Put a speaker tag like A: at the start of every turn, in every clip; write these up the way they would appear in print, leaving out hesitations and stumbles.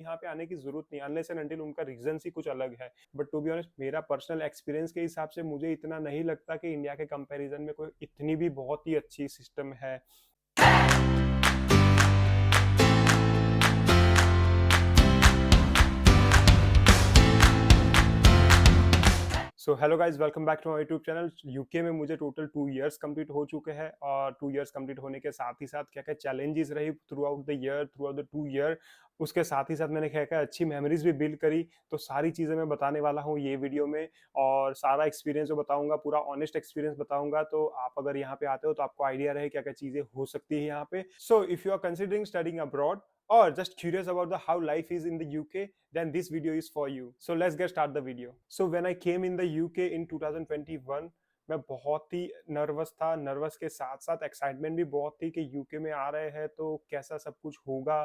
A: यहाँ पे आने की जरूरत नहीं, अनलेस एंड अनटिल उनका रीजन ही कुछ अलग है। बट टू बी ऑनेस्ट मेरा पर्सनल एक्सपीरियंस के हिसाब से मुझे इतना नहीं लगता कि इंडिया के कंपैरिजन में कोई इतनी भी बहुत ही अच्छी सिस्टम है। So hello guys, welcome back to my YouTube channel. UK में मुझे टोटल 2 इयर्स कंप्लीट हो चुके हैं, और 2 इयर्स कंप्लीट होने के साथ ही साथ क्या क्या चैलेंजेस रही through out the year, through out the 2 year, उसके साथ ही साथ मैंने क्या क्या अच्छी मेमोरीज भी बिल्ड करी। तो सारी चीज़ें मैं बताने वाला हूँ ये वीडियो में, और सारा एक्सपीरियंस जो बताऊंगा पूरा ऑनेस्ट एक्सपीरियंस बताऊंगा। तो आप अगर यहाँ पे आते हो तो आपको आइडिया रहे क्या क्या चीज़ें हो सकती है यहाँ पे। So if you are considering studying abroad or just curious about the how life is in the UK, then this video is for you. So let's get start the video. So when I came in the UK in 2021, मैं बहुत ही nervous था। Nervous के साथ साथ excitement भी बहुत थी कि यूके में आ रहे हैं तो कैसा सब कुछ होगा।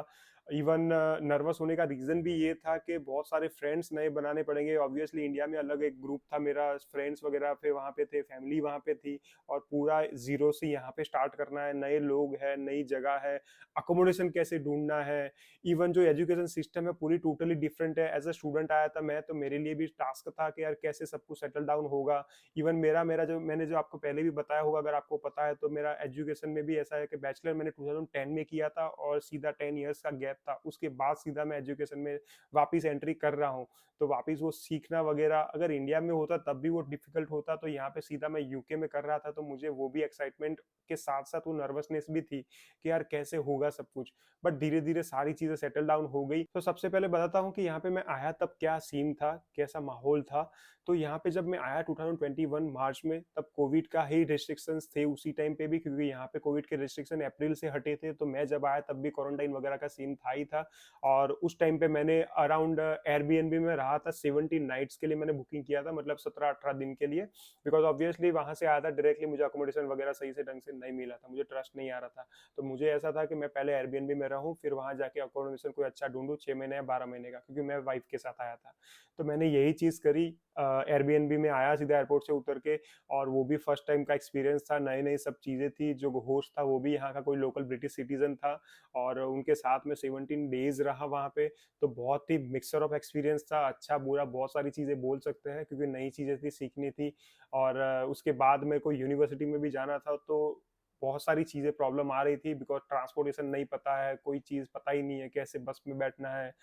A: इवन नर्वस होने का रीजन भी ये था कि बहुत सारे फ्रेंड्स नए बनाने पड़ेंगे। ऑब्वियसली इंडिया में अलग एक ग्रुप था मेरा, फ्रेंड्स वगैरह पे वहाँ पे थे, फैमिली वहाँ पे थी, और पूरा जीरो से यहाँ पे स्टार्ट करना है। नए लोग हैं, नई जगह है, अकोमोडेशन कैसे ढूंढना है, इवन जो एजुकेशन सिस्टम है पूरी टोटली डिफरेंट है। एज अ स्टूडेंट आया था मैं, तो मेरे लिए भी टास्क था कि यार कैसे सब कुछ सेटल डाउन होगा। इवन मेरा मेरा जो मैंने जो आपको पहले भी बताया होगा, अगर आपको पता है, तो मेरा एजुकेशन में भी ऐसा है कि बैचलर मैंने 2010 में किया था, और सीधा 10 इयर्स का गैप था। उसके बाद सीधा मैं एजुकेशन में वापस एंट्री कर रहा हूँ। तो वापस वो सीखना वगैरह अगर इंडिया में होता तब भी वो डिफिकल्ट होता, तो यहाँ पे सीधा मैं यूके में कर रहा था, तो मुझे वो भी एक्साइटमेंट के साथ साथ वो नर्वसनेस भी थी कि यार कैसे होगा सब कुछ। बट धीरे धीरे सारी चीजें सेटल डाउन हो गई। तो सबसे पहले बताता हूँ कि यहाँ पे मैं आया तब क्या सीन था, कैसा माहौल था। तो यहाँ पे जब मैं आया 2021 मार्च में, तब कोविड का ही रिस्ट्रिक्शंस थे उसी टाइम पे भी, क्योंकि यहाँ पे कोविड के रिस्ट्रिक्शन अप्रैल से हटे थे। तो मैं जब आया तब भी क्वारंटाइन वगैरह का सीन था ही था। और उस टाइम पे मैंने अराउंड एयरबीएनबी में रहा था। 17 नाइट्स के लिए मैंने बुकिंग किया था, मतलब 17-18 दिन के लिए। बिकॉज ऑब्वियसली वहां से आया था डायरेक्टली, मुझे अकोमोडेशन वगैरह सही से ढंग से नहीं मिला था, मुझे ट्रस्ट नहीं आ रहा था। तो मुझे ऐसा था कि मैं पहले एयरबीएनबी में रहूं, फिर वहां जाके अकोमोडेशन कोई अच्छा ढूंढूं 6 महीने या 12 महीने का, क्योंकि मैं वाइफ के साथ आया था। तो मैंने यही चीज करी। एयरबीएनबी में आया सीधा एयरपोर्ट से उतर के, और वो भी फर्स्ट टाइम का एक्सपीरियंस था, नई नई सब चीजें थी। जो होस्ट था वो भी यहाँ का कोई लोकल ब्रिटिश सिटीजन था, और उनके साथ में 17 डेज रहा वहाँ पे। तो बहुत ही मिक्सचर ऑफ एक्सपीरियंस था, अच्छा बुरा बहुत सारी चीजें बोल सकते हैं, क्योंकि नई चीजें थी, सीखनी थी। और उसके बाद में कोई यूनिवर्सिटी में भी जाना था, तो बहुत सारी चीजें प्रॉब्लम आ रही थी, बिकॉज ट्रांसपोर्टेशन नहीं पता है, कोई चीज पता ही नहीं है कैसे बस में बैठना है।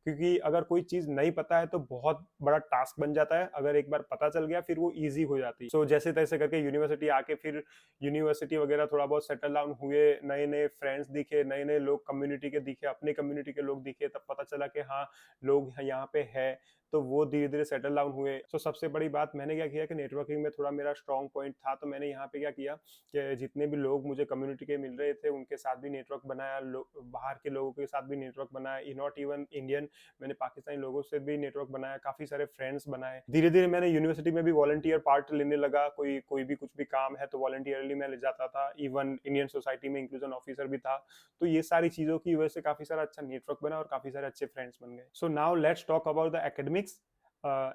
A: क्योंकि अगर कोई चीज नहीं पता है तो बहुत बड़ा टास्क बन जाता है, अगर एक बार पता चल गया फिर वो इजी हो जाती है। सो जैसे तैसे करके यूनिवर्सिटी आके, फिर यूनिवर्सिटी वगैरह थोड़ा बहुत सेटल डाउन हुए, नए नए फ्रेंड्स दिखे, नए नए लोग कम्युनिटी के दिखे, अपने कम्युनिटी के लोग दिखे, तब पता चला कि हाँ लोग यहाँ पे है। तो वो धीरे धीरे सेटल डाउन हुए। सो सबसे बड़ी बात मैंने क्या किया कि नेटवर्किंग में थोड़ा मेरा स्ट्रॉन्ग पॉइंट था, तो मैंने यहाँ पे क्या किया कि जितने भी लोग मुझे कम्युनिटी के मिल रहे थे उनके साथ भी नेटवर्क बनाया, बाहर के लोगों के साथ भी नेटवर्क बनाया, नॉट इवन इंडियन, मैंने पाकिस्तानी लोगों से भी नेटवर्क बनाया, काफी सारे फ्रेंड्स बनाए। धीरे धीरे मैंने यूनिवर्सिटी में भी वॉलंटियर पार्ट लेने लगा, कोई कोई भी कुछ भी काम है तो वॉलंटियरली मैं ले जाता था। इवन इंडियन सोसाइटी में इंक्लूजन ऑफिसर भी था। तो ये सारी चीजों की वजह से काफी सारा अच्छा नेटवर्क बना और काफी सारे अच्छे फ्रेंड्स बन गए। So now let's talk about the academics.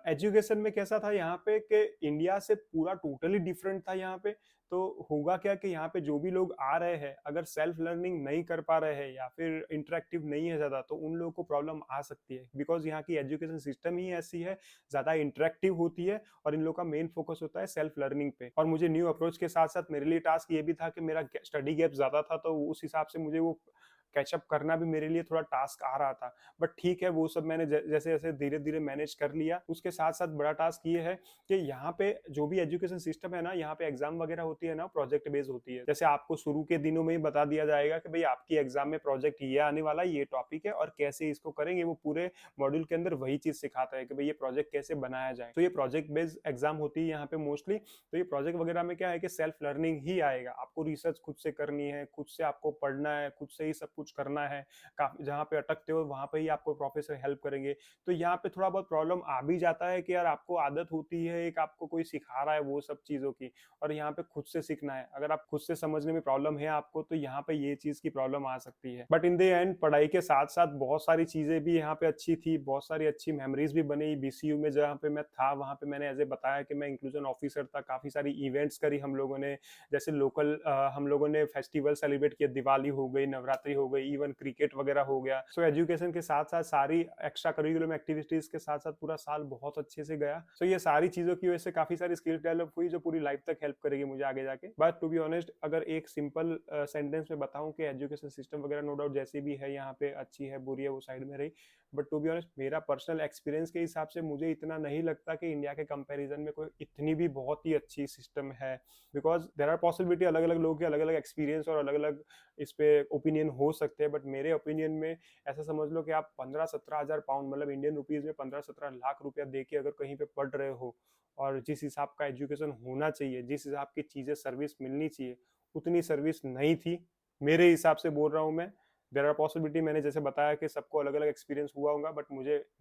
A: Education में कैसा था यहाँ पे कि इंडिया से पूरा टोटली डिफरेंट था यहाँ पे। तो होगा क्या कि यहाँ पे जो भी लोग आ रहे हैं, अगर सेल्फ लर्निंग नहीं कर पा रहे हैं या फिर इंटरेक्टिव नहीं है ज्यादा, तो उन लोगों को प्रॉब्लम आ सकती है, बिकॉज यहाँ की एजुकेशन सिस्टम ही ऐसी है, ज्यादा इंटरेक्टिव होती है, और इन लोगों का मेन फोकस होता है सेल्फ लर्निंग पे। और मुझे न्यू अप्रोच के साथ साथ मेरे लिए टास्क ये भी था कि मेरा स्टडी गैप ज्यादा था, तो उस हिसाब से मुझे वो कैचअप करना भी मेरे लिए थोड़ा टास्क आ रहा था। बट ठीक है, वो सब मैंने जैसे जैसे धीरे धीरे मैनेज कर लिया। उसके साथ साथ बड़ा टास्क ये है कि यहाँ पे जो भी एजुकेशन सिस्टम है ना, यहाँ पे एग्जाम वगैरह होती है ना, प्रोजेक्ट बेस्ड होती है। जैसे आपको शुरू के दिनों में ही बता दिया जाएगा कि भाई आपकी एग्जाम में प्रोजेक्ट ये आने वाला है, ये टॉपिक है, और कैसे इसको करेंगे। वो पूरे मॉड्यूल के अंदर वही चीज सिखाता है कि भाई ये प्रोजेक्ट कैसे बनाया जाए। तो ये प्रोजेक्ट बेस्ड एग्जाम होती है यहाँ पे मोस्टली। तो ये प्रोजेक्ट वगैरह में क्या है कि सेल्फ लर्निंग ही आएगा, आपको रिसर्च खुद से करनी है, खुद से आपको पढ़ना है, खुद से ही सब कुछ करना है। जहाँ पे अटकते हो वहां पे ही आपको प्रोफेसर हेल्प करेंगे। तो यहाँ पे थोड़ा बहुत प्रॉब्लम आ भी जाता है कि यार आपको आदत होती है एक, आपको कोई सिखा रहा है वो सब चीजों की, और यहाँ पे खुद से सीखना है। अगर आप खुद से समझने में प्रॉब्लम है आपको, तो यहाँ पे ये चीज की प्रॉब्लम आ सकती है। बट इन द एंड पढ़ाई के साथ साथ बहुत सारी चीजें भी यहाँ पे अच्छी थी, बहुत सारी अच्छी मेमोरीज भी बनी। बीसीयू में जहाँ पे मैं था वहां पे मैंने ऐसे बताया कि मैं इंक्लूजन ऑफिसर था, काफी सारी इवेंट्स करी हम लोगों ने। जैसे लोकल हम लोगों ने फेस्टिवल सेलिब्रेट किया, दिवाली हो गई, नवरात्रि हो गई, इवन क्रिकेट वगैरह हो गया। सो एजुकेशन के साथ साथ सारी एक्स्ट्रा करिकुलम एक्टिविटीज के साथ साथ पूरा साल बहुत अच्छे से गया। सो ये सारी चीजों की वजह से काफी सारी स्किल्स डेवलप हुई जो पूरी लाइफ तक हेल्प करेगी मुझे आगे जाके। बट टू बी ऑनेस्ट, अगर एक सिंपल सेंटेंस में बताऊं कि एजुकेशन सिस्टम वगैरह नो डाउट जैसी भी है यहाँ पे अच्छी है बुरी है वो साइड में रही, बट टू बी ऑनेस्ट मेरा पर्सनल एक्सपीरियंस के हिसाब से मुझे इतना नहीं लगता कि इंडिया के कंपैरिजन में कोई इतनी भी बहुत ही अच्छी सिस्टम है। बिकॉज देर आर पॉसिबिलिटी, अलग अलग लोगों के अलग अलग एक्सपीरियंस और अलग अलग इस पे ओपिनियन हो सकते हैं, बट मेरे ओपिनियन में ऐसा समझ लो कि आप 15-17 हजार पाउंड मतलब इंडियन रुपीज में 15-17 लाख रुपया दे के अगर कहीं पे पढ़ रहे हो और जिस हिसाब का एजुकेशन होना चाहिए, जिस हिसाब की चीजें सर्विस मिलनी चाहिए, उतनी सर्विस नहीं थी मेरे हिसाब से बोल रहा हूँ मैं। देर आर पॉसिबिलिटी, मैंने जैसे बताया कि सबको अलग अलग एक्सपीरियंस हुआ होगा, बट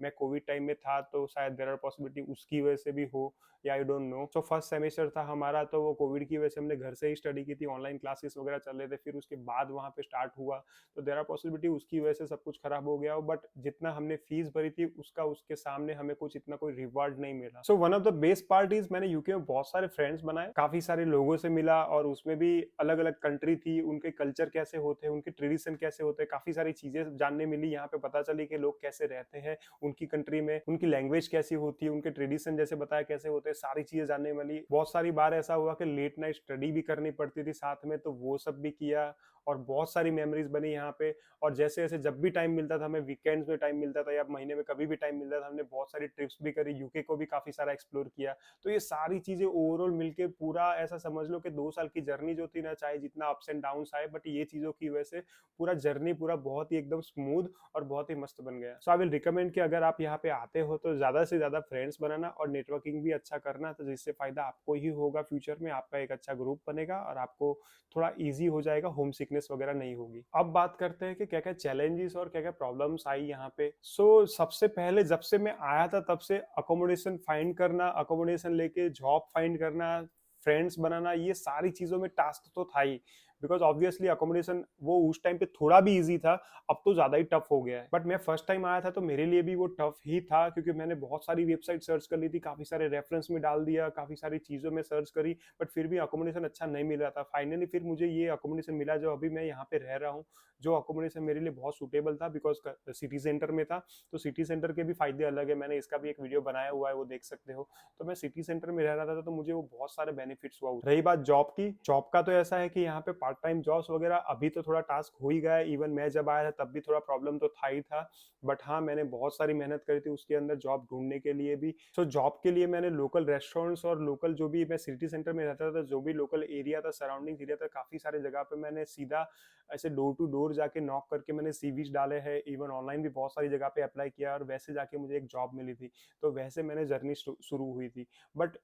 A: मैं कोविड टाइम में था तो शायद देर आर पॉसिबिलिटी उसकी वजह से भी हो या I don't know. So first semester था हमारा तो वो कोविड की वजह से हमने घर से ही स्टडी की थी, ऑनलाइन क्लासेस वगैरह चल रहे थे, फिर उसके बाद वहाँ पे स्टार्ट हुआ तो देर आर पॉसिबिलिटी उसकी वजह से सब कुछ खराब हो गया हो, बट जितना हमने फीस भरी थी उसका उसके सामने हमें कुछ इतना कोई रिवॉर्ड नहीं मिला। So one of the best part is मैंने यूके में बहुत सारे फ्रेंड्स बनाए, काफी सारे लोगों से मिला और उसमें भी अलग अलग कंट्री थी, उनके कल्चर कैसे होते हैं, उनके ट्रेडिशन कैसे होते हैं, काफी सारी चीजें जानने मिली। यहाँ पे पता चली कि लोग कैसे रहते हैं उनकी कंट्री में, उनकी लैंग्वेज कैसी होती है, उनके ट्रेडिशन जैसे बताया कैसे होते हैं, सारी चीजें जानने मिली। बहुत सारी बार ऐसा हुआ कि लेट नाइट स्टडी भी करनी पड़ती थी साथ में, तो वो सब भी किया और बहुत सारी मेमोरीज बनी यहाँ पे। और जैसे जैसे जब भी टाइम मिलता था, हमें वीकेंड्स में टाइम मिलता था या महीने में कभी भी टाइम मिलता था, हमने बहुत सारी ट्रिप्स भी करी, यूके को भी काफी सारा एक्सप्लोर किया। तो ये सारी चीजें ओवरऑल मिलके पूरा ऐसा समझ लो कि 2 साल की जर्नी जो थी ना, चाहे जितना अप्स एंड डाउन आए, बट ये चीजों की वजह से पूरा जर्नी पूरा बहुत ही एकदम स्मूथ और बहुत ही मस्त बन गया। सो आई विल रिकमेंड कि अगर आप यहाँ पे आते हो तो ज्यादा से ज्यादा फ्रेंड्स बनाना और नेटवर्किंग भी अच्छा करना, तो जिससे फायदा आपको ही होगा फ्यूचर में, आपका एक अच्छा ग्रुप बनेगा और आपको थोड़ा इजी हो जाएगा, होम सिकनेस वगैरह नहीं होगी। अब बात करते हैं कि क्या क्या चैलेंजेस और क्या क्या प्रॉब्लम्स आई यहाँ पे। सो सबसे पहले जब से मैं आया था तब से अकोमोडेशन फाइंड करना, अकोमोडेशन लेके जॉब फाइंड करना, फ्रेंड्स बनाना, ये सारी चीजों में टास्क तो था ही। बिकॉज ऑब्वियसली अकोमोडेशन वो उस टाइम पे थोड़ा भी इजी था, अब तो ज्यादा ही टफ हो गया है। बट मैं फर्स्ट टाइम आया था तो मेरे लिए भी वो टफ ही था, क्योंकि मैंने बहुत सारी वेबसाइट सर्च कर ली थी, काफी सारे रेफरेंस में डाल दिया, काफी सारी चीजों में सर्च करी, बट फिर भी अकोमोडेशन अच्छा नहीं मिल रहा था। फाइनली फिर मुझे ये अकोमोडेशन मिला जो अभी मैं यहाँ पे रह रहा हूँ, जो अकोमोडेशन मेरे लिए बहुत सुटेबल था, बिकॉज सिटी सेंटर में था। तो सिटी सेंटर के भी फायदे अलग है, मैंने इसका भी एक वीडियो बनाया हुआ है, वो देख सकते हो। तो मैं सिटी सेंटर में रह रहा था तो मुझे वो बहुत सारे बेनिफिट्स हुआ। रही बात जॉब की, जॉब का तो ऐसा है कि यहाँ पे पार्ट टाइम जॉब्स वगैरह अभी तो थोड़ा टास्क हो ही गया है। इवन मैं जब आया था तब भी थोड़ा प्रॉब्लम तो था ही था, बट हाँ मैंने बहुत सारी मेहनत करी थी उसके अंदर जॉब ढूंढने के लिए भी। सो जॉब के लिए मैंने लोकल रेस्टोरेंट्स और लोकल जो भी, मैं सिटी सेंटर में रहता था, जो भी लोकल एरिया था, सराउंडिंग एरिया था, काफी सारे जगह पे मैंने सीधा ऐसे डोर टू डोर जाके नॉक करके मैंने सीवीज डाले हैं। इवन ऑनलाइन भी बहुत सारी जगह पे अप्लाई किया और वैसे जाके मुझे एक जॉब मिली थी। तो वैसे मैंने जर्नी शुरू हुई थी। But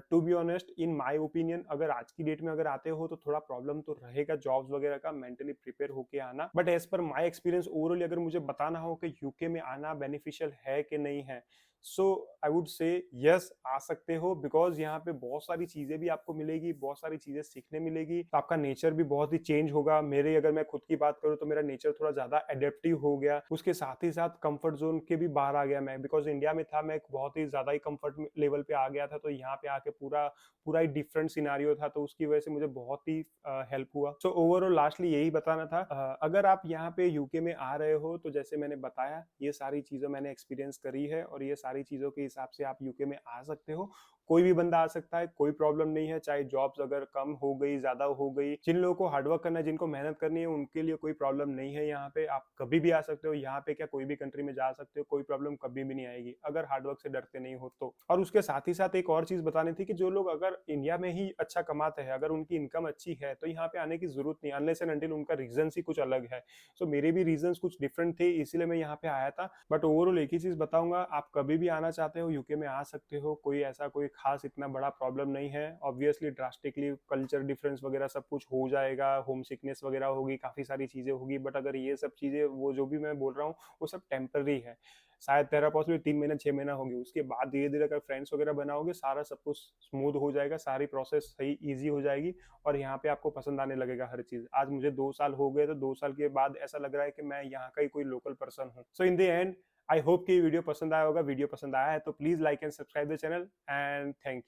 A: to be honest, in my opinion, अगर आज की डेट में अगर आते हो तो थोड़ा प्रॉब्लम तो रहेगा जॉब्स वगैरह का, मेंटली प्रिपेयर होके आना। But as per my experience overall अगर मुझे बताना हो कि यूके में आना बेनिफिशियल है कि नहीं है, सो आई वुड से यस, आ सकते हो। बिकॉज यहाँ पे बहुत सारी चीजें भी आपको मिलेगी, बहुत सारी चीजें सीखने मिलेगी, तो आपका नेचर भी बहुत ही चेंज होगा। मेरे अगर मैं खुद की बात करूँ तो मेरा नेचर थोड़ा ज्यादा एडेप्टिव हो गया, उसके साथ ही साथ कंफर्ट जोन के भी बाहर आ गया मैं। बिकॉज इंडिया में था, मैं बहुत ही ज्यादा ही कंफर्ट लेवल पे आ गया था, तो यहाँ पे आके पूरा पूरा ही डिफरेंट सिनारियो था, तो उसकी वजह से मुझे बहुत ही हेल्प हुआ। सो ओवरऑल लास्टली यही बताना था। अगर आप यहाँ पे यूके में आ रहे हो तो जैसे मैंने बताया, ये सारी चीजें मैंने एक्सपीरियंस करी है और ये सारी चीजों के हिसाब से आप यूके में आ सकते हो। कोई भी बंदा आ सकता है, कोई प्रॉब्लम नहीं है, चाहे जॉब्स अगर कम हो गई, ज्यादा हो गई। जिन लोगों को हार्डवर्क करना है, जिनको मेहनत करनी है, उनके लिए कोई प्रॉब्लम नहीं है। यहाँ पे आप कभी भी आ सकते हो, यहाँ पे क्या कोई भी कंट्री में जा सकते हो, कोई प्रॉब्लम कभी भी नहीं आएगी अगर हार्डवर्क से डरते नहीं हो तो। और उसके साथ ही साथ एक और चीज बतानी थी कि जो लोग अगर इंडिया में ही अच्छा कमाते हैं, अगर उनकी इनकम अच्छी है, तो यहाँ पे आने की जरूरत नहीं, अनलेस एंड अनटिल उनका रीजन ही कुछ अलग है। सो मेरे भी रीजन कुछ डिफरेंट थे, इसीलिए मैं यहाँ पे आया था। बट ओवरऑल एक ही चीज बताऊंगा, आप कभी भी आना चाहते हो यूके में आ सकते हो, कोई ऐसा कोई खास इतना बड़ा प्रॉब्लम नहीं है। ऑब्वियसली ड्रास्टिकली कल्चर डिफरेंस वगैरह सब कुछ हो जाएगा, होम सिकनेस वगैरह होगी, काफी सारी चीजें होगी, बट अगर ये सब चीजें, वो जो भी मैं बोल रहा हूँ, वो सब टेम्पररी है। शायद तेरा पॉसिबल 3 महीने 6 महीना होगी, उसके बाद धीरे धीरे अगर फ्रेंड्स वगैरह बनाओगे, सारा सब कुछ स्मूथ हो जाएगा, सारी प्रोसेस सही इजी हो जाएगी और यहाँ पे आपको पसंद आने लगेगा हर चीज। आज मुझे 2 साल हो गए, तो 2 साल के बाद ऐसा लग रहा है कि मैं यहाँ का ही कोई लोकल पर्सन हूँ। So in the end, I hope कि वीडियो पसंद आया होगा। वीडियो पसंद आया है तो please like and subscribe the channel and thank you.